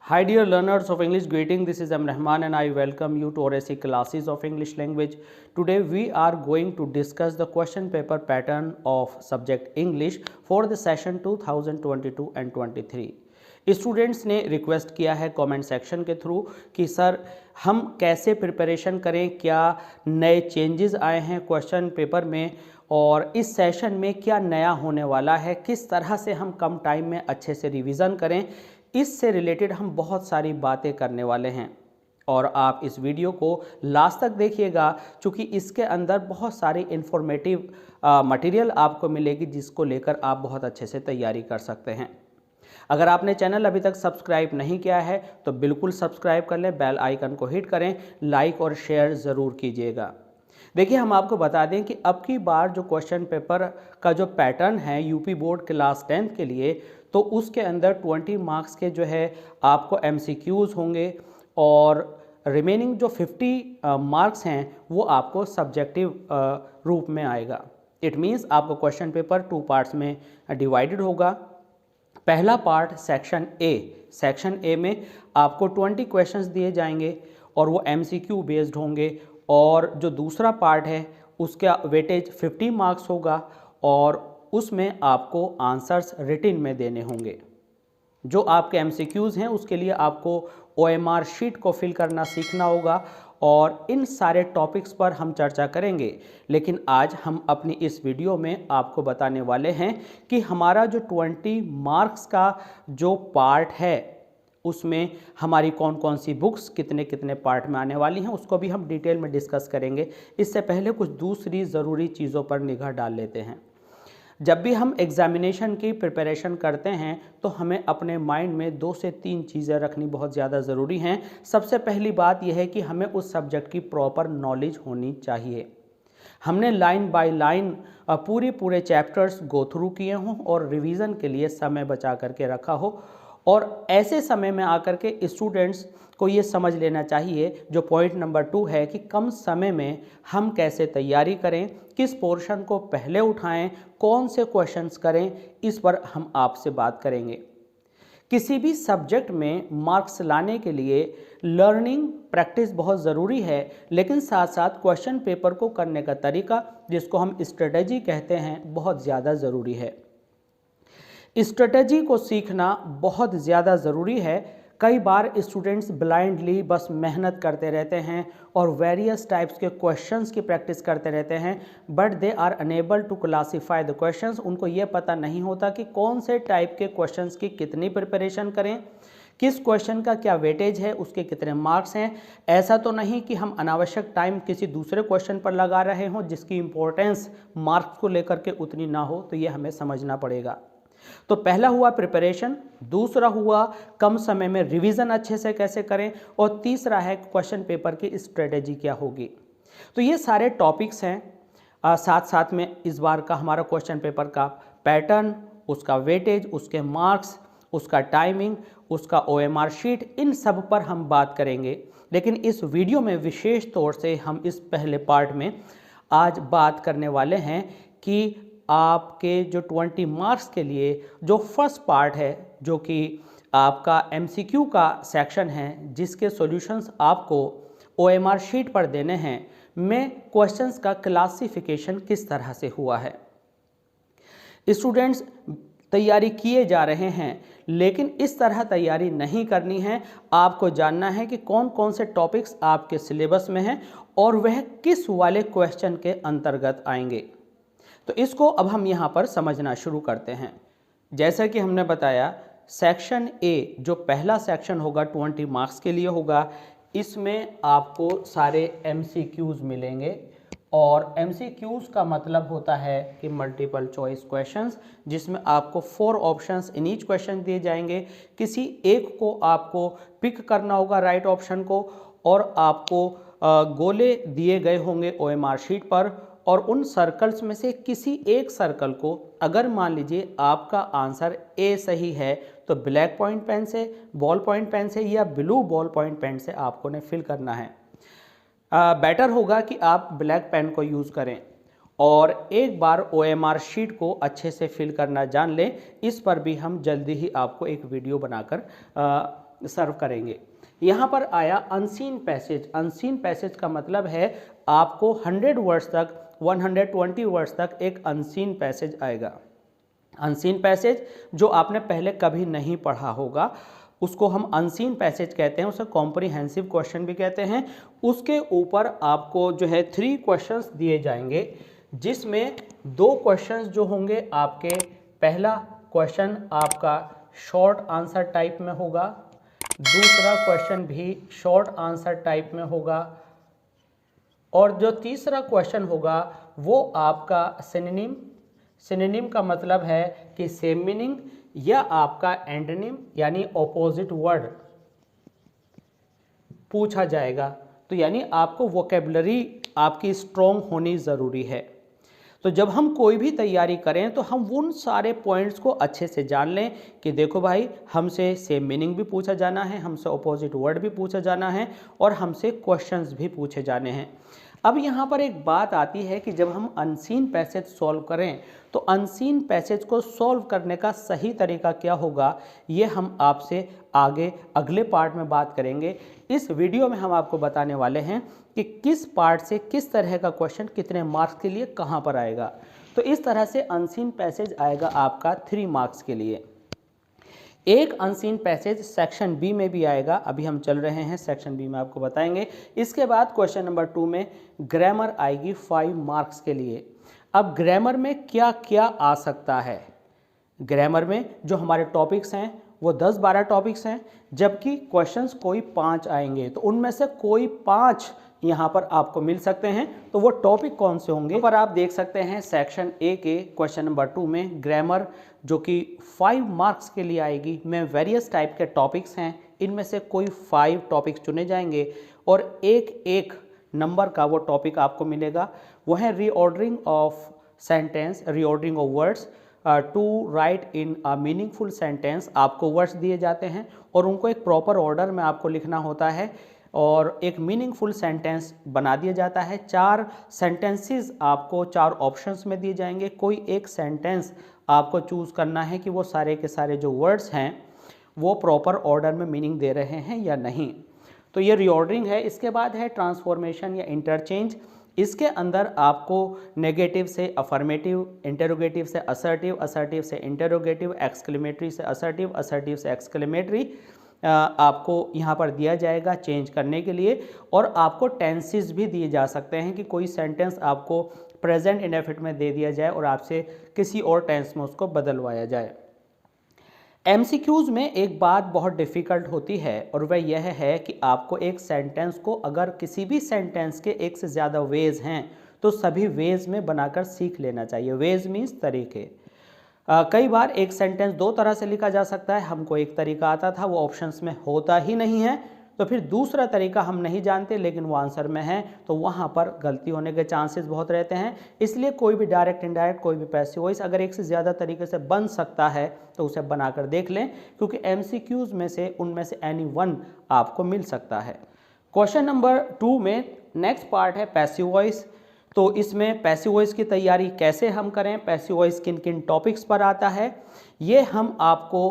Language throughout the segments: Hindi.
Hi dear learners of English, greeting. This is M. Rahman and I welcome you to our SE classes of English language. Today we are going to discuss the question paper pattern of subject English for the session 2022 and 23. Students ने रिक्वेस्ट किया है कमेंट सेक्शन के थ्रू कि सर हम कैसे प्रिपरेशन करें, क्या नए चेंजेस आए हैं क्वेश्चन पेपर में और इस सेशन में क्या नया होने वाला है, किस तरह से हम कम टाइम में अच्छे से रिवीजन करें। इससे रिलेटेड हम बहुत सारी बातें करने वाले हैं और आप इस वीडियो को लास्ट तक देखिएगा क्योंकि इसके अंदर बहुत सारी इंफॉर्मेटिव मटेरियल आपको मिलेगी जिसको लेकर आप बहुत अच्छे से तैयारी कर सकते हैं। अगर आपने चैनल अभी तक सब्सक्राइब नहीं किया है तो बिल्कुल सब्सक्राइब कर लें, बेल आइकन को हिट करें, लाइक और शेयर ज़रूर कीजिएगा। देखिए, हम आपको बता दें कि अब की बार जो क्वेश्चन पेपर का जो पैटर्न है यूपी बोर्ड क्लास 10 के लिए, तो उसके अंदर 20 मार्क्स के जो है आपको MCQs होंगे और रिमेनिंग जो 50 मार्क्स हैं वो आपको सब्जेक्टिव रूप में आएगा। इट मीन्स आपको क्वेश्चन पेपर 2 पार्ट्स में डिवाइडेड होगा। पहला पार्ट सेक्शन ए में आपको 20 क्वेश्चंस दिए जाएंगे और वो MCQ बेस्ड होंगे और जो दूसरा पार्ट है उसका वेटेज 50 मार्क्स होगा और उसमें आपको आंसर्स रिटन में देने होंगे। जो आपके MCQs हैं उसके लिए आपको OMR शीट को फिल करना सीखना होगा और इन सारे टॉपिक्स पर हम चर्चा करेंगे। लेकिन आज हम अपनी इस वीडियो में आपको बताने वाले हैं कि हमारा जो 20 मार्क्स का जो पार्ट है उसमें हमारी कौन कौन सी बुक्स कितने कितने पार्ट में आने वाली हैं, उसको भी हम डिटेल में डिस्कस करेंगे। इससे पहले कुछ दूसरी ज़रूरी चीज़ों पर निगाह डाल लेते हैं। जब भी हम एग्जामिनेशन की प्रिपरेशन करते हैं तो हमें अपने माइंड में 2 से 3 चीज़ें रखनी बहुत ज़्यादा ज़रूरी हैं। सबसे पहली बात यह है कि हमें उस सब्जेक्ट की प्रॉपर नॉलेज होनी चाहिए। हमने लाइन बाय लाइन पूरे चैप्टर्स गो थ्रू किए हों और रिवीजन के लिए समय बचा करके रखा हो और ऐसे समय में आकर के स्टूडेंट्स को ये समझ लेना चाहिए, जो पॉइंट नंबर 2 है कि कम समय में हम कैसे तैयारी करें, किस पोर्शन को पहले उठाएं, कौन से क्वेश्चंस करें, इस पर हम आपसे बात करेंगे। किसी भी सब्जेक्ट में मार्क्स लाने के लिए लर्निंग प्रैक्टिस बहुत ज़रूरी है, लेकिन साथ साथ क्वेश्चन पेपर को करने का तरीका, जिसको हम स्ट्रेटजी कहते हैं, बहुत ज़्यादा ज़रूरी है। स्ट्रेटजी को सीखना बहुत ज़्यादा ज़रूरी है। कई बार स्टूडेंट्स ब्लाइंडली बस मेहनत करते रहते हैं और वेरियस टाइप्स के क्वेश्चंस की प्रैक्टिस करते रहते हैं, but they are unable to classify the questions. उनको ये पता नहीं होता कि कौन से टाइप के क्वेश्चंस की कितनी प्रिपरेशन करें, किस क्वेश्चन का क्या वेटेज है, उसके कितने मार्क्स हैं। ऐसा तो नहीं कि हम अनावश्यक टाइम किसी दूसरे क्वेश्चन पर लगा रहे हों जिसकी इंपॉर्टेंस मार्क्स को लेकर के उतनी ना हो, तो ये हमें समझना पड़ेगा। तो पहला हुआ प्रिपरेशन, दूसरा हुआ कम समय में रिवीजन अच्छे से कैसे करें और तीसरा है क्वेश्चन पेपर की स्ट्रेटेजी क्या होगी। तो ये सारे टॉपिक्स हैं। साथ साथ में इस बार का हमारा क्वेश्चन पेपर का पैटर्न, उसका वेटेज, उसके मार्क्स, उसका टाइमिंग, उसका OMR शीट, इन सब पर हम बात करेंगे। लेकिन इस वीडियो में विशेष तौर से हम इस पहले पार्ट में आज बात करने वाले हैं कि आपके जो 20 मार्क्स के लिए जो फर्स्ट पार्ट है, जो कि आपका MCQ का सेक्शन है, जिसके सॉल्यूशंस आपको OMR शीट पर देने हैं, में क्वेश्चंस का क्लासिफिकेशन किस तरह से हुआ है। स्टूडेंट्स तैयारी किए जा रहे हैं, लेकिन इस तरह तैयारी नहीं करनी है। आपको जानना है कि कौन कौन से टॉपिक्स आपके सिलेबस में हैं और वह किस वाले क्वेश्चन के अंतर्गत आएंगे। तो इसको अब हम यहाँ पर समझना शुरू करते हैं। जैसा कि हमने बताया, सेक्शन ए जो पहला सेक्शन होगा 20 मार्क्स के लिए होगा। इसमें आपको सारे MCQs मिलेंगे और MCQs का मतलब होता है कि मल्टीपल चॉइस क्वेश्चंस, जिसमें आपको 4 ऑप्शंस इन ईच क्वेश्चन दिए जाएंगे। किसी एक को आपको पिक करना होगा, राइट ऑप्शन को, और आपको गोले दिए गए होंगे OMR शीट पर और उन सर्कल्स में से किसी एक सर्कल को, अगर मान लीजिए आपका आंसर ए सही है, तो ब्लैक पॉइंट पेन से, बॉल पॉइंट पेन से या ब्लू बॉल पॉइंट पेन से आपको ने फिल करना है। बेटर होगा कि आप ब्लैक पेन को यूज़ करें और एक बार OMR शीट को अच्छे से फिल करना जान लें। इस पर भी हम जल्दी ही आपको एक वीडियो बनाकर सर्व करेंगे। यहाँ पर आया अनसीन पैसेज। अनसीन पैसेज का मतलब है आपको 100 वर्ड्स तक, 120 वर्ड्स तक एक अनसीन पैसेज आएगा। अनसीन पैसेज जो आपने पहले कभी नहीं पढ़ा होगा उसको हम अनसीन पैसेज कहते हैं, उसे कॉम्प्रिहेंसिव क्वेश्चन भी कहते हैं। उसके ऊपर आपको जो है 3 क्वेश्चंस दिए जाएंगे, जिसमें 2 क्वेश्चंस जो होंगे आपके, पहला क्वेश्चन आपका शॉर्ट आंसर टाइप में होगा, दूसरा क्वेश्चन भी शॉर्ट आंसर टाइप में होगा, और जो तीसरा क्वेश्चन होगा वो आपका सिनोनिम। सिनोनिम का मतलब है कि सेम मीनिंग, या आपका एंटोनिम यानी ऑपोजिट वर्ड पूछा जाएगा। तो यानी आपको वोकेबलरी आपकी स्ट्रॉन्ग होनी ज़रूरी है। तो जब हम कोई भी तैयारी करें तो हम उन सारे पॉइंट्स को अच्छे से जान लें कि देखो भाई, हमसे सेम मीनिंग भी पूछा जाना है, हमसे ऑपोजिट वर्ड भी पूछा जाना है, और हमसे क्वेश्चंस भी पूछे जाने हैं। अब यहाँ पर एक बात आती है कि जब हम अनसीन पैसेज सॉल्व करें तो अनसीन पैसेज को सॉल्व करने का सही तरीका क्या होगा, ये हम आपसे आगे अगले पार्ट में बात करेंगे। इस वीडियो में हम आपको बताने वाले हैं कि किस पार्ट से किस तरह का क्वेश्चन कितने मार्क्स के लिए कहाँ पर आएगा। तो इस तरह से अनसीन पैसेज आएगा आपका 3 मार्क्स के लिए। एक अनसीन पैसेज सेक्शन बी में भी आएगा, अभी हम चल रहे हैं सेक्शन बी में, आपको बताएंगे। इसके बाद क्वेश्चन नंबर 2 में ग्रामर आएगी 5 मार्क्स के लिए। अब ग्रामर में क्या क्या आ सकता है? ग्रामर में जो हमारे टॉपिक्स हैं वो 10-12 टॉपिक्स हैं, जबकि क्वेश्चंस कोई 5 आएंगे, तो उनमें से कोई 5 यहाँ पर आपको मिल सकते हैं। तो वो टॉपिक कौन से होंगे, पर आप देख सकते हैं सेक्शन ए के क्वेश्चन नंबर 2 में ग्रामर जो कि 5 मार्क्स के लिए आएगी, में वेरियस टाइप के टॉपिक्स हैं, इनमें से कोई 5 टॉपिक्स चुने जाएंगे और एक नंबर का वो टॉपिक आपको मिलेगा। वो है reordering of sentence, reordering of words, to write in a meaningful sentence. आपको वर्ड्स दिए जाते हैं और उनको एक प्रॉपर ऑर्डर में आपको लिखना होता है और एक मीनिंगफुल सेंटेंस बना दिया जाता है। 4 सेंटेंसेस आपको 4 ऑप्शंस में दिए जाएंगे। कोई एक सेंटेंस आपको चूज़ करना है कि वो सारे के सारे जो वर्ड्स हैं वो प्रॉपर ऑर्डर में मीनिंग दे रहे हैं या नहीं। तो ये रीऑर्डरिंग है। इसके बाद है ट्रांसफॉर्मेशन या इंटरचेंज। इसके अंदर आपको नेगेटिव से अफर्मेटिव, इंटरोगेटिव से असर्टिव, असर्टिव से इंटरोगेटिव, एक्सक्लेमेटरी से असर्टिव, असर्टिव से एक्सक्लेमेटरी आपको यहाँ पर दिया जाएगा चेंज करने के लिए। और आपको टेंसेस भी दिए जा सकते हैं कि कोई सेंटेंस आपको प्रेजेंट इंडेफिनिट में दे दिया जाए और आपसे किसी और टेंस में उसको बदलवाया जाए। एमसीक्यूज़ में एक बात बहुत डिफ़िकल्ट होती है और वह यह है कि आपको एक सेंटेंस को, अगर किसी भी सेंटेंस के एक से ज़्यादा वेज हैं तो सभी वेज में बनाकर सीख लेना चाहिए। वेज मीन्स तरीके। कई बार एक सेंटेंस 2 तरह से लिखा जा सकता है। हमको एक तरीका आता था, वो ऑप्शंस में होता ही नहीं है, तो फिर दूसरा तरीका हम नहीं जानते लेकिन वो आंसर में है, तो वहाँ पर गलती होने के चांसेस बहुत रहते हैं। इसलिए कोई भी डायरेक्ट, इनडायरेक्ट, कोई भी पैसिव वॉइस अगर एक से ज़्यादा तरीके से बन सकता है तो उसे बनाकर देख लें, क्योंकि एमसीक्यूज़ में से उनमें से एनी वन आपको मिल सकता है। क्वेश्चन नंबर 2 में नेक्स्ट पार्ट है पैसिव वॉइस। तो इसमें पैसिव वॉइस की तैयारी कैसे हम करें, पैसिव वॉइस किन किन टॉपिक्स पर आता है, ये हम आपको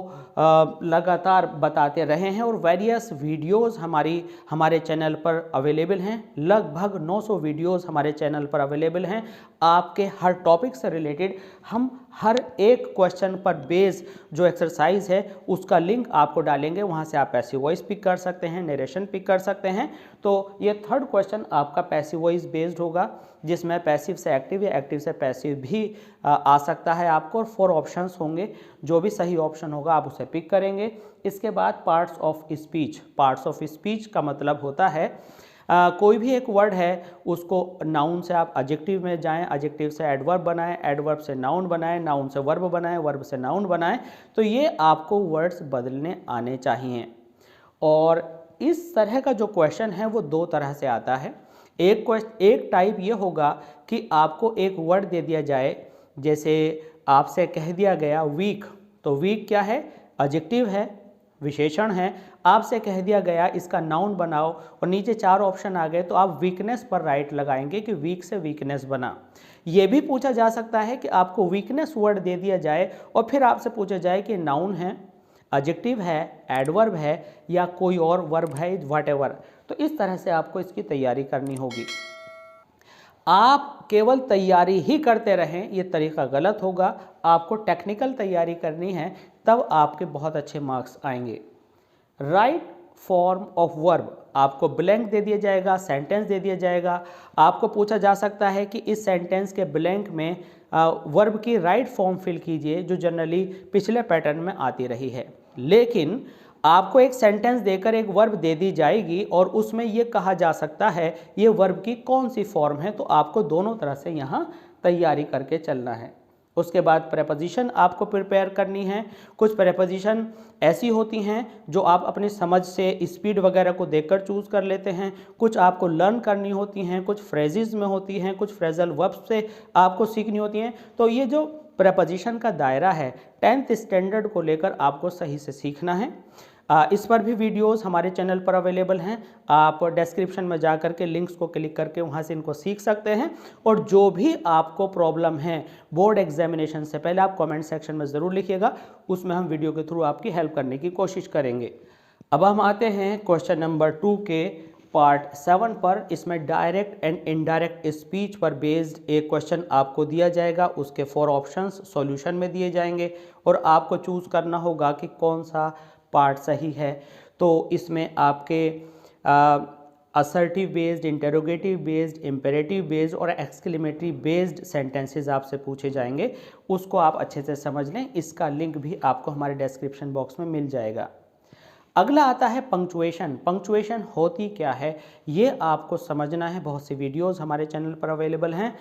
लगातार बताते रहे हैं और वेरियस वीडियोस हमारे चैनल पर अवेलेबल हैं। लगभग 900 वीडियोस हमारे चैनल पर अवेलेबल हैं। आपके हर टॉपिक से रिलेटेड हम हर एक क्वेश्चन पर बेस जो एक्सरसाइज है उसका लिंक आपको डालेंगे, वहाँ से आप पैसिव वॉइस पिक कर सकते हैं, नरेशन पिक कर सकते हैं। तो ये 3rd क्वेश्चन आपका पैसिव वॉइस बेस्ड होगा, जिसमें पैसिव से एक्टिव या एक्टिव से पैसिव भी आ सकता है आपको, और 4 ऑप्शंस होंगे। जो भी सही ऑप्शन होगा आप उसे पिक करेंगे। इसके बाद parts of speech. Parts of speech का मतलब होता है कोई भी एक वर्ड है उसको नाउन से आप एडजेक्टिव में जाएं, एडजेक्टिव से एडवर्ब बनाएं, एडवर्ब से नाउन बनाएं, नाउन से वर्ब बनाएं, वर्ब से नाउन बनाएं। तो ये आपको वर्ड्स बदलने आने चाहिए। और इस तरह का जो क्वेश्चन है वो 2 तरह से आता है। एक टाइप ये होगा कि आपको एक वर्ड दे दिया जाए, जैसे आपसे कह दिया गया वीक, तो वीक क्या है, एडजेक्टिव है, विशेषण है। आपसे कह दिया गया इसका नाउन बनाओ और नीचे 4 ऑप्शन आ गए, तो आप वीकनेस पर राइट लगाएंगे कि वीक से वीकनेस बना। ये भी पूछा जा सकता है कि आपको वीकनेस वर्ड दे दिया जाए और फिर आपसे पूछा जाए कि नाउन है, एडजेक्टिव है, एडवर्ब है या कोई और वर्ब है, व्हाटएवर। तो इस तरह से आपको इसकी तैयारी करनी होगी। आप केवल तैयारी ही करते रहें, ये तरीका गलत होगा। आपको टेक्निकल तैयारी करनी है, तब आपके बहुत अच्छे मार्क्स आएंगे। राइट फॉर्म ऑफ वर्ब, आपको ब्लैंक दे दिया जाएगा, सेंटेंस दे दिया जाएगा। आपको पूछा जा सकता है कि इस सेंटेंस के ब्लैंक में वर्ब की राइट फॉर्म फिल कीजिए, जो जनरली पिछले पैटर्न में आती रही है। लेकिन आपको एक सेंटेंस देकर एक वर्ब दे दी जाएगी और उसमें ये कहा जा सकता है ये वर्ब की कौन सी फॉर्म है, तो आपको दोनों तरह से यहाँ तैयारी करके चलना है। उसके बाद प्रेपोजिशन आपको प्रिपेयर करनी है। कुछ प्रेपोजिशन ऐसी होती हैं जो आप अपनी समझ से स्पीड वगैरह को देखकर चूज़ कर लेते हैं, कुछ आपको लर्न करनी होती हैं, कुछ फ्रेजेस में होती हैं, कुछ फ्रेजल वर्ब्स से आपको सीखनी होती हैं। तो ये जो प्रेपोजिशन का दायरा है 10th स्टैंडर्ड को लेकर आपको सही से सीखना है। इस पर भी वीडियोस हमारे चैनल पर अवेलेबल हैं, आप डिस्क्रिप्शन में जा कर के लिंक्स को क्लिक करके वहां से इनको सीख सकते हैं। और जो भी आपको प्रॉब्लम है बोर्ड एग्जामिनेशन से पहले आप कमेंट सेक्शन में ज़रूर लिखिएगा, उसमें हम वीडियो के थ्रू आपकी हेल्प करने की कोशिश करेंगे। अब हम आते हैं क्वेश्चन नंबर 2 के पार्ट 7 पर। इसमें डायरेक्ट एंड इनडायरेक्ट स्पीच पर बेस्ड एक क्वेश्चन आपको दिया जाएगा, उसके 4 ऑप्शंस सॉल्यूशन में दिए जाएंगे और आपको चूज़ करना होगा कि कौन सा पार्ट सही है। तो इसमें आपके assertive based, interrogative based, imperative based और एक्सक्लेमेटरी बेस्ड सेंटेंसेस आपसे पूछे जाएंगे, उसको आप अच्छे से समझ लें। इसका लिंक भी आपको हमारे डिस्क्रिप्शन बॉक्स में मिल जाएगा। अगला आता है पंक्चुएशन। पंक्चुएशन होती क्या है ये आपको समझना है। बहुत सी वीडियोस हमारे चैनल पर अवेलेबल हैं।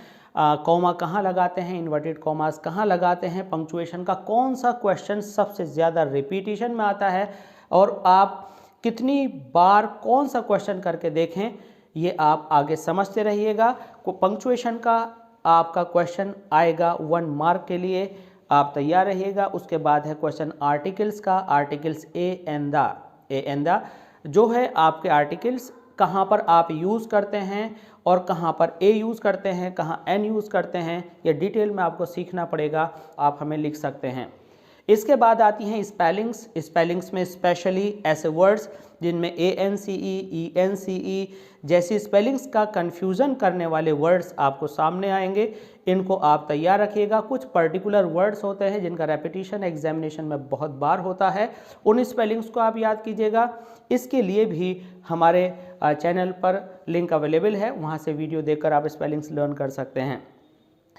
कॉमा कहाँ लगाते हैं, इन्वर्टेड कॉमास कहाँ लगाते हैं, पंक्चुएशन का कौन सा क्वेश्चन सबसे ज़्यादा रिपीटिशन में आता है और आप कितनी बार कौन सा क्वेश्चन करके देखें, ये आप आगे समझते रहिएगा। पंक्चुएशन का आपका क्वेश्चन आएगा 1 मार्क के लिए, आप तैयार रहिएगा। उसके बाद है क्वेश्चन आर्टिकल्स का। आर्टिकल्स ए एंड द जो है आपके आर्टिकल्स कहाँ पर आप यूज़ करते हैं और कहाँ पर ए यूज़ करते हैं, कहाँ एन यूज़ करते हैं, ये डिटेल में आपको सीखना पड़ेगा, आप हमें लिख सकते हैं। इसके बाद आती हैं स्पेलिंग्स। स्पेलिंग्स में स्पेशली ऐसे वर्ड्स जिनमें ANCE, ENCE जैसी स्पेलिंग्स का कन्फ्यूज़न करने वाले वर्ड्स आपको सामने आएंगे, इनको आप तैयार रखिएगा। कुछ पर्टिकुलर वर्ड्स होते हैं जिनका रेपिटेशन एग्जामिनेशन में बहुत बार होता है, उन स्पेलिंग्स को आप याद कीजिएगा। इसके लिए भी हमारे चैनल पर लिंक अवेलेबल है, वहाँ से वीडियो देखकर आप स्पेलिंग्स लर्न कर सकते हैं।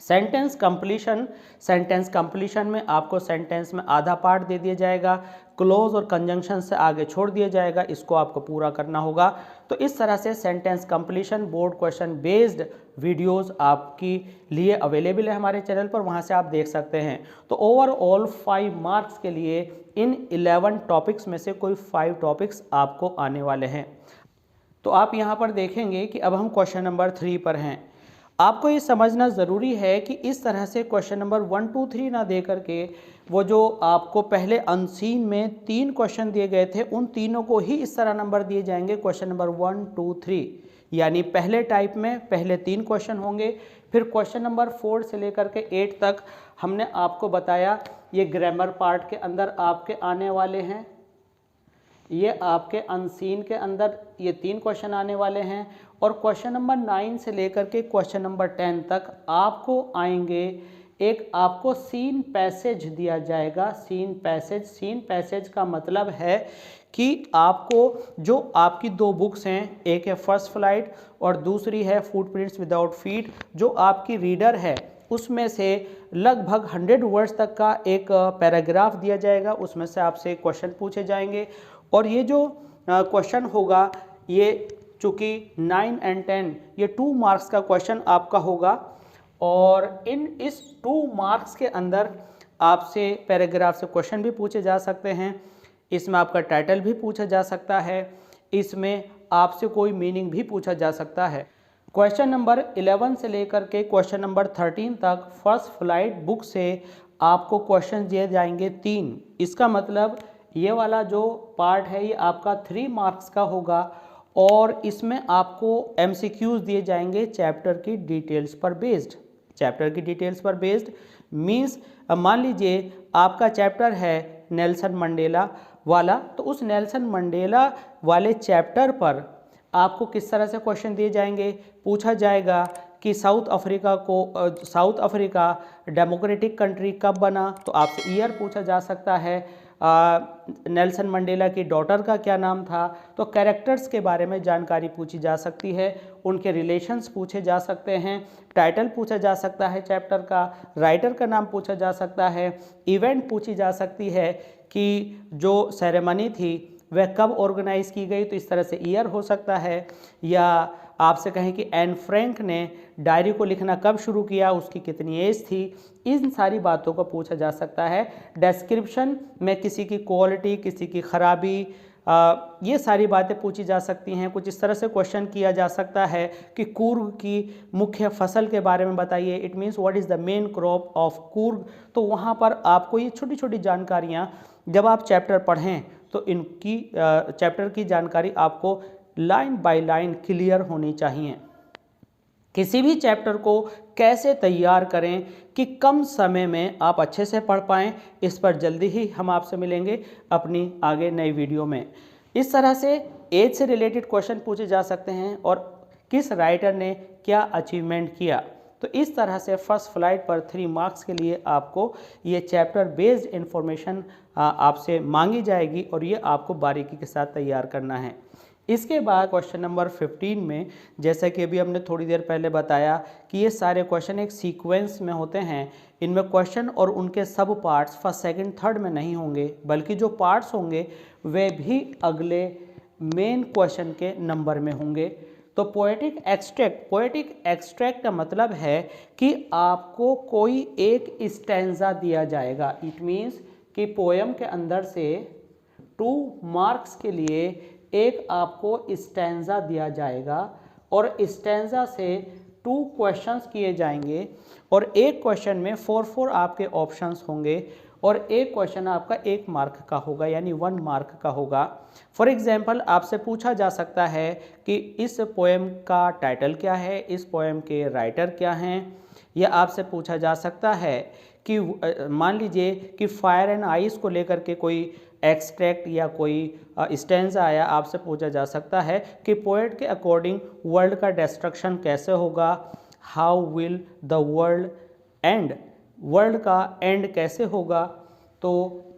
Sentence completion. सेंटेंस कंप्लीशन में आपको सेंटेंस में आधा पार्ट दे दिया जाएगा, क्लोज और कंजंक्शन से आगे छोड़ दिया जाएगा, इसको आपको पूरा करना होगा। तो इस तरह से sentence completion board question based videos आपके लिए अवेलेबल है हमारे चैनल पर, वहां से आप देख सकते हैं। तो ओवरऑल 5 मार्क्स के लिए इन 11 टॉपिक्स में से कोई 5 टॉपिक्स आपको आने वाले हैं। तो आप यहाँ पर देखेंगे कि अब हम क्वेश्चन नंबर 3 पर हैं। आपको ये समझना ज़रूरी है कि इस तरह से क्वेश्चन नंबर 1, 2, 3 ना दे करके वो जो आपको पहले अनसीन में 3 क्वेश्चन दिए गए थे, उन तीनों को ही इस तरह नंबर दिए जाएंगे क्वेश्चन नंबर 1, 2, 3। यानी पहले टाइप में पहले 3 क्वेश्चन होंगे, फिर क्वेश्चन नंबर 4 से लेकर के 8 तक हमने आपको बताया ये ग्रामर पार्ट के अंदर आपके आने वाले हैं। ये आपके अनसीन के अंदर ये 3 क्वेश्चन आने वाले हैं और क्वेश्चन नंबर 9 से लेकर के क्वेश्चन नंबर 10 तक आपको आएंगे। एक आपको सीन पैसेज दिया जाएगा। सीन पैसेज का मतलब है कि आपको जो आपकी 2 बुक्स हैं, एक है फर्स्ट फ्लाइट और दूसरी है फुटप्रिंट्स विदाउट फीट, जो आपकी रीडर है उसमें से लगभग 100 वर्ड्स तक का एक पैराग्राफ दिया जाएगा, उसमें से आपसे क्वेश्चन पूछे जाएंगे। और ये जो क्वेश्चन होगा ये चूँकि 9 और 10 ये 2 मार्क्स का क्वेश्चन आपका होगा और इस 2 मार्क्स के अंदर आपसे पैराग्राफ से क्वेश्चन भी पूछे जा सकते हैं, इसमें आपका टाइटल भी पूछा जा सकता है, इसमें आपसे कोई मीनिंग भी पूछा जा सकता है। क्वेश्चन नंबर 11 से लेकर के क्वेश्चन नंबर 13 तक फर्स्ट फ्लाइट बुक से आपको क्वेश्चन दिए जाएंगे 3। इसका मतलब ये वाला जो पार्ट है ये आपका 3 मार्क्स का होगा और इसमें आपको MCQs दिए जाएंगे चैप्टर की डिटेल्स पर बेस्ड। चैप्टर की डिटेल्स पर बेस्ड मीन्स मान लीजिए आपका चैप्टर है नेल्सन मंडेला वाला। तो उस नेल्सन मंडेला वाले चैप्टर पर आपको किस तरह से क्वेश्चन दिए जाएंगे, पूछा जाएगा कि साउथ अफ्रीका डेमोक्रेटिक कंट्री कब बना, तो आपसे ईयर पूछा जा सकता है। नेल्सन मंडेला की डॉटर का क्या नाम था, तो कैरेक्टर्स के बारे में जानकारी पूछी जा सकती है, उनके रिलेशंस पूछे जा सकते हैं, टाइटल पूछा जा सकता है चैप्टर का, राइटर का नाम पूछा जा सकता है, इवेंट पूछी जा सकती है कि जो सेरेमनी थी वह कब ऑर्गेनाइज की गई, तो इस तरह से ईयर हो सकता है। या आपसे कहें कि एन फ्रैंक ने डायरी को लिखना कब शुरू किया, उसकी कितनी एज थी, इन सारी बातों को पूछा जा सकता है। डिस्क्रिप्शन में किसी की क्वालिटी, किसी की खराबी, ये सारी बातें पूछी जा सकती हैं। कुछ इस तरह से क्वेश्चन किया जा सकता है कि कूर्ग की मुख्य फसल के बारे में बताइए, it means what is the main crop of Coorg. तो वहाँ पर आपको ये छोटी छोटी जानकारियाँ जब आप चैप्टर पढ़ें तो इनकी चैप्टर की जानकारी आपको लाइन बाय लाइन क्लियर होनी चाहिए। किसी भी चैप्टर को कैसे तैयार करें कि कम समय में आप अच्छे से पढ़ पाएँ, इस पर जल्दी ही हम आपसे मिलेंगे अपनी आगे नई वीडियो में। इस तरह से एज से रिलेटेड क्वेश्चन पूछे जा सकते हैं और किस राइटर ने क्या अचीवमेंट किया। तो इस तरह से फर्स्ट फ्लाइट पर 3 मार्क्स के लिए आपको ये चैप्टर बेस्ड इंफॉर्मेशन आपसे मांगी जाएगी और ये आपको बारीकी के साथ तैयार करना है। इसके बाद क्वेश्चन नंबर 15 में, जैसा कि अभी हमने थोड़ी देर पहले बताया कि ये सारे क्वेश्चन एक सीक्वेंस में होते हैं, इनमें क्वेश्चन और उनके सब पार्ट्स फर्स्ट सेकंड थर्ड में नहीं होंगे, बल्कि जो पार्ट्स होंगे वे भी अगले मेन क्वेश्चन के नंबर में होंगे। तो पोएटिक एक्सट्रैक्ट का मतलब है कि आपको कोई एक स्टैंजा दिया जाएगा। इट मीन्स कि पोएम के अंदर से 2 मार्क्स के लिए एक आपको स्टैंजा दिया जाएगा और स्टैंजा से 2 क्वेश्चंस किए जाएंगे और एक क्वेश्चन में 4 आपके ऑप्शंस होंगे और एक क्वेश्चन आपका 1 मार्क का होगा, यानी 1 मार्क का होगा। फॉर एग्जाम्पल आपसे पूछा जा सकता है कि इस पोएम का टाइटल क्या है, इस पोएम के राइटर क्या हैं, या आपसे पूछा जा सकता है कि मान लीजिए कि फायर एंड आइस को लेकर के कोई एक्सट्रैक्ट या कोई स्टैंजा आया, आपसे पूछा जा सकता है कि पोएट के अकॉर्डिंग वर्ल्ड का डिस्ट्रक्शन कैसे होगा, how will the world and, world का एंड कैसे होगा। तो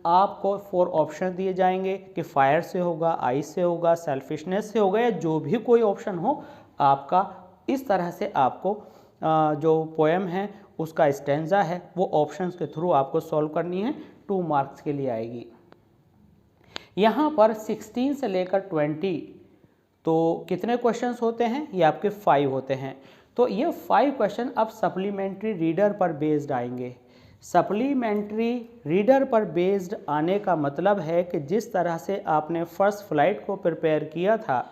आपको 4 ऑप्शन दिए जाएंगे कि फायर से होगा, आइस से होगा, सेल्फिशनेस से होगा, या जो भी कोई ऑप्शन हो आपका। इस तरह से आपको जो पोएम है उसका स्टैंजा है वो ऑप्शंस के थ्रू आपको सॉल्व करनी है, 2 मार्क्स के लिए आएगी। यहाँ पर 16 से लेकर 20 तो कितने क्वेश्चंस होते हैं, ये आपके 5 होते हैं। तो ये 5 क्वेश्चन अब सप्लीमेंट्री रीडर पर बेस्ड आएंगे। सप्लीमेंट्री रीडर पर बेस्ड आने का मतलब है कि जिस तरह से आपने फर्स्ट फ्लाइट को प्रिपेयर किया था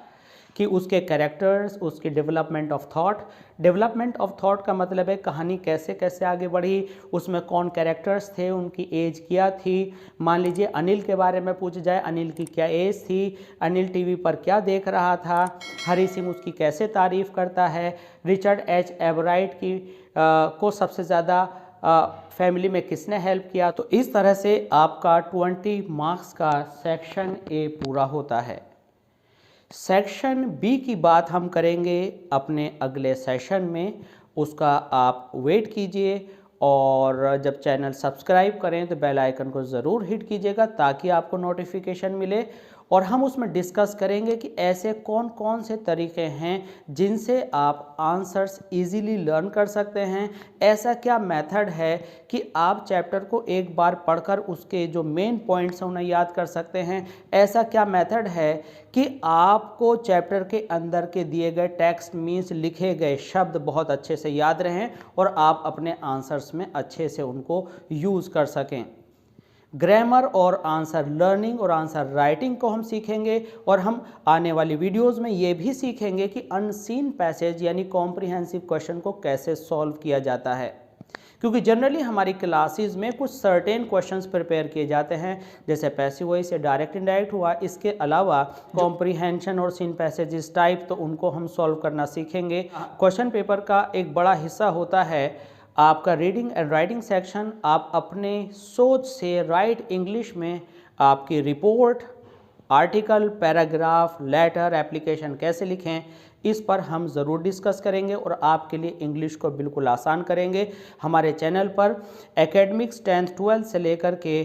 कि उसके कैरेक्टर्स, उसकी डेवलपमेंट ऑफ थॉट का मतलब है कहानी कैसे कैसे आगे बढ़ी, उसमें कौन कैरेक्टर्स थे, उनकी एज क्या थी। मान लीजिए अनिल के बारे में पूछा जाए, अनिल की क्या एज थी, अनिल टीवी पर क्या देख रहा था, हरी सिंह उसकी कैसे तारीफ़ करता है, रिचर्ड एच एवराइट को सबसे ज़्यादा फैमिली में किसने हेल्प किया। तो इस तरह से आपका 20 मार्क्स का सेक्शन ए पूरा होता है। सेक्शन बी की बात हम करेंगे अपने अगले सेशन में, उसका आप वेट कीजिए और जब चैनल सब्सक्राइब करें तो बेल आइकन को ज़रूर हिट कीजिएगा ताकि आपको नोटिफिकेशन मिले। और हम उसमें डिस्कस करेंगे कि ऐसे कौन कौन से तरीके हैं जिनसे आप आंसर्स इजीली लर्न कर सकते हैं। ऐसा क्या मेथड है कि आप चैप्टर को एक बार पढ़कर उसके जो मेन पॉइंट्स हैं उन्हें याद कर सकते हैं। ऐसा क्या मेथड है कि आपको चैप्टर के अंदर के दिए गए टेक्स्ट मीन्स लिखे गए शब्द बहुत अच्छे से याद रहें और आप अपने आंसर्स में अच्छे से उनको यूज़ कर सकें। ग्रामर और आंसर लर्निंग और आंसर राइटिंग को हम सीखेंगे और हम आने वाली वीडियोस में ये भी सीखेंगे कि अनसीन पैसेज यानी कॉम्प्रिहेंसिव क्वेश्चन को कैसे सॉल्व किया जाता है। क्योंकि जनरली हमारी क्लासेस में कुछ सर्टेन क्वेश्चंस प्रिपेयर किए जाते हैं, जैसे पैसिव वॉइस या डायरेक्ट इनडायरेक्ट हुआ। इसके अलावा कॉम्प्रिहेंशन और सीन पैसेजेस टाइप तो उनको हम सॉल्व करना सीखेंगे। क्वेश्चन पेपर का एक बड़ा हिस्सा होता है आपका रीडिंग एंड राइटिंग सेक्शन, आप अपने सोच से राइट इंग्लिश में आपकी report, article, paragraph, letter, application कैसे लिखें, इस पर हम ज़रूर डिस्कस करेंगे और आपके लिए इंग्लिश को बिल्कुल आसान करेंगे। हमारे चैनल पर एकेडमिक्स 10th 12th से लेकर के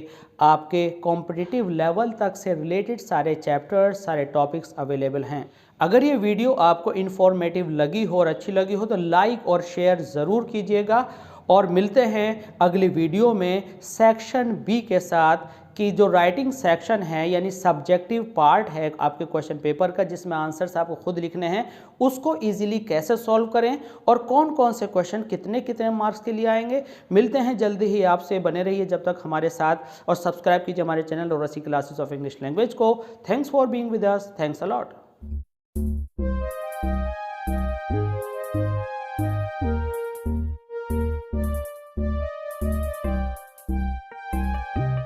आपके कॉम्पिटिटिव लेवल तक से रिलेटेड सारे चैप्टर्स, सारे टॉपिक्स अवेलेबल हैं। अगर ये वीडियो आपको इन्फॉर्मेटिव लगी हो और अच्छी लगी हो तो लाइक और शेयर ज़रूर कीजिएगा और मिलते हैं अगली वीडियो में सेक्शन बी के साथ कि जो राइटिंग सेक्शन है यानी सब्जेक्टिव पार्ट है आपके क्वेश्चन पेपर का, जिसमें आंसर्स आपको खुद लिखने हैं, उसको इजीली कैसे सॉल्व करें और कौन कौन से क्वेश्चन कितने कितने मार्क्स के लिए आएंगे। मिलते हैं जल्दी ही आपसे, बने रहिए जब तक हमारे साथ और सब्सक्राइब कीजिए हमारे चैनल और रसी क्लासेस ऑफ इंग्लिश लैंग्वेज को। Thanks for being with us, thanks a lot.